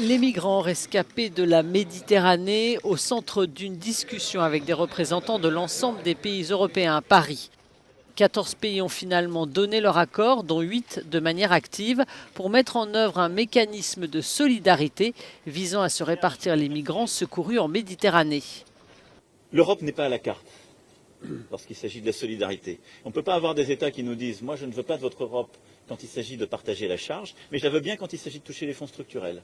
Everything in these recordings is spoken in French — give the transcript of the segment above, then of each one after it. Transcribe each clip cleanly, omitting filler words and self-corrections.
Les migrants rescapés de la Méditerranée au centre d'une discussion avec des représentants de l'ensemble des pays européens à Paris. 14 pays ont finalement donné leur accord, dont 8 de manière active, pour mettre en œuvre un mécanisme de solidarité visant à se répartir les migrants secourus en Méditerranée. L'Europe n'est pas à la carte lorsqu'il s'agit de la solidarité. On ne peut pas avoir des États qui nous disent « moi je ne veux pas de votre Europe » quand il s'agit de partager la charge, mais je la veux bien quand il s'agit de toucher les fonds structurels.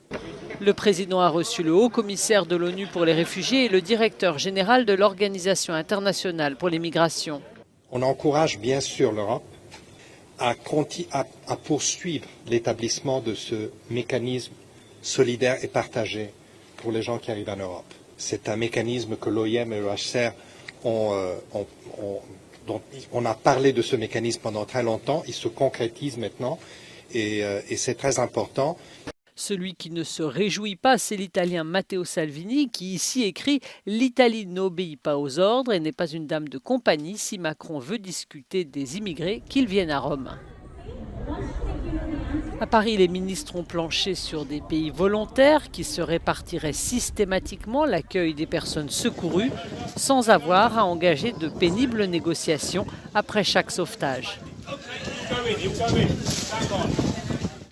Le président a reçu le haut-commissaire de l'ONU pour les réfugiés et le directeur général de l'Organisation internationale pour les migrations. On encourage bien sûr l'Europe à poursuivre l'établissement de ce mécanisme solidaire et partagé pour les gens qui arrivent en Europe. C'est un mécanisme que l'OIM et le HCR dont on a parlé de ce mécanisme pendant très longtemps. Il se concrétise maintenant et c'est très important. Celui qui ne se réjouit pas, c'est l'Italien Matteo Salvini qui ici écrit « L'Italie n'obéit pas aux ordres et n'est pas une dame de compagnie si Macron veut discuter des immigrés, qu'ils viennent à Rome ». À Paris, les ministres ont planché sur des pays volontaires qui se répartiraient systématiquement l'accueil des personnes secourues sans avoir à engager de pénibles négociations après chaque sauvetage.